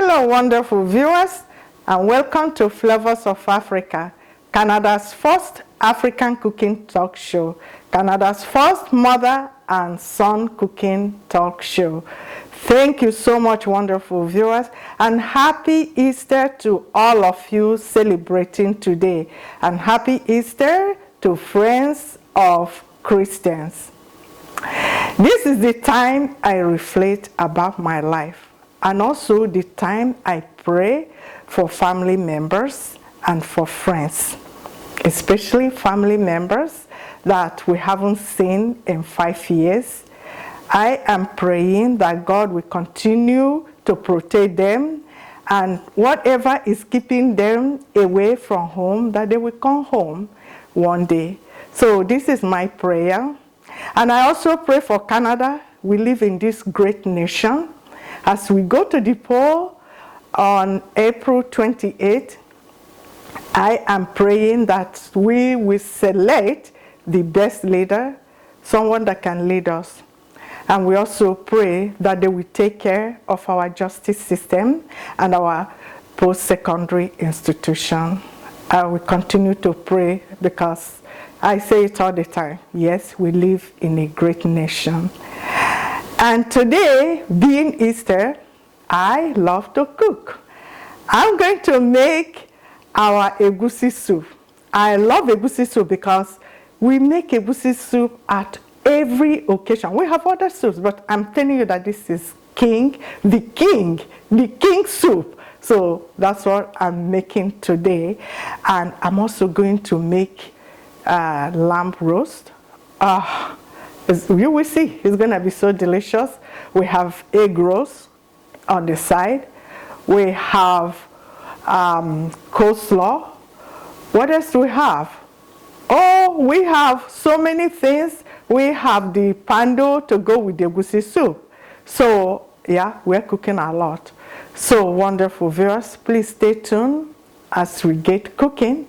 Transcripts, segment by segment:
Hello, wonderful viewers, and welcome to Flavours of Africa, Canada's first African cooking talk show, Canada's first mother and son cooking talk show. Thank you so much, wonderful viewers, and happy Easter to all of you celebrating today, and happy Easter to friends of Christians. This is the time I reflect about my life, and also the time I pray for family members and for friends, especially family members that we haven't seen in 5 years. I am praying that God will continue to protect them, and whatever is keeping them away from home, that they will come home one day. So this is my prayer. And I also pray for Canada. We live in this great nation. As we go to the poll on April 28th, I am praying that we will select the best leader, someone that can lead us. And we also pray that they will take care of our justice system and our post-secondary institution. I will continue to pray because I say it all the time. Yes, we live in a great nation. And today, being Easter, I love to cook. I'm going to make our Egusi Soup. I love Egusi Soup because we make Egusi Soup at every occasion. We have other soups, but I'm telling you that this is the king soup. So that's what I'm making today. And I'm also going to make lamb roast. You will see, it's going to be so delicious. We have egg roast on the side. We have coleslaw. What else do we have? Oh, we have so many things. We have the pando to go with the egusi soup. So, yeah, we're cooking a lot. So, wonderful viewers, please stay tuned as we get cooking.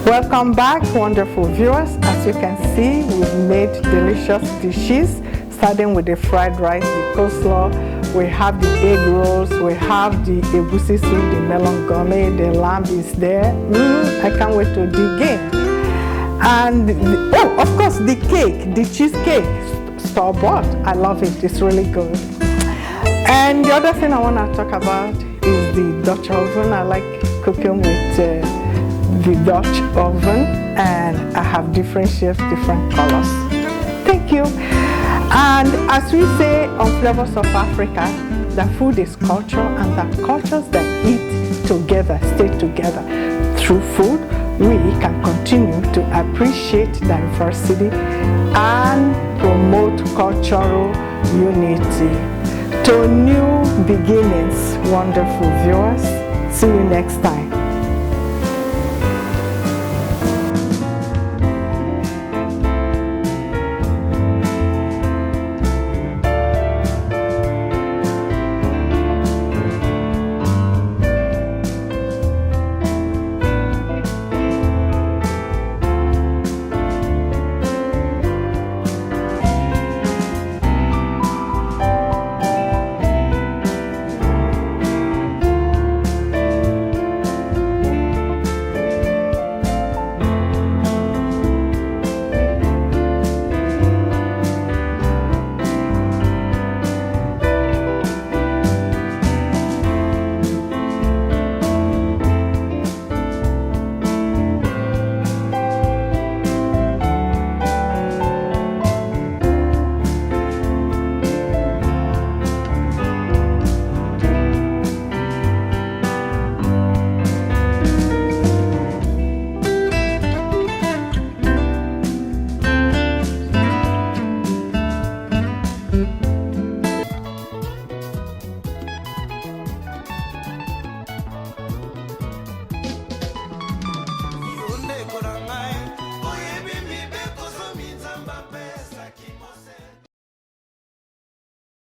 Welcome back, wonderful viewers. As you can see, we've made delicious dishes, starting with the fried rice, the coleslaw. We have the egg rolls, we have the Egusi Soup, the Melon Gourmet, the lamb is there. I can't wait to dig in. And, of course, the cake, the cheesecake, store-bought. I love it, it's really good. And the other thing I want to talk about is the Dutch oven. I like cooking with the Dutch oven, and I have different shapes, different colors. Thank you. And as we say on Flavours of Africa, the food is culture, and the cultures that eat together, stay together. Through food, we can continue to appreciate diversity and promote cultural unity. To new beginnings, wonderful viewers. See you next time.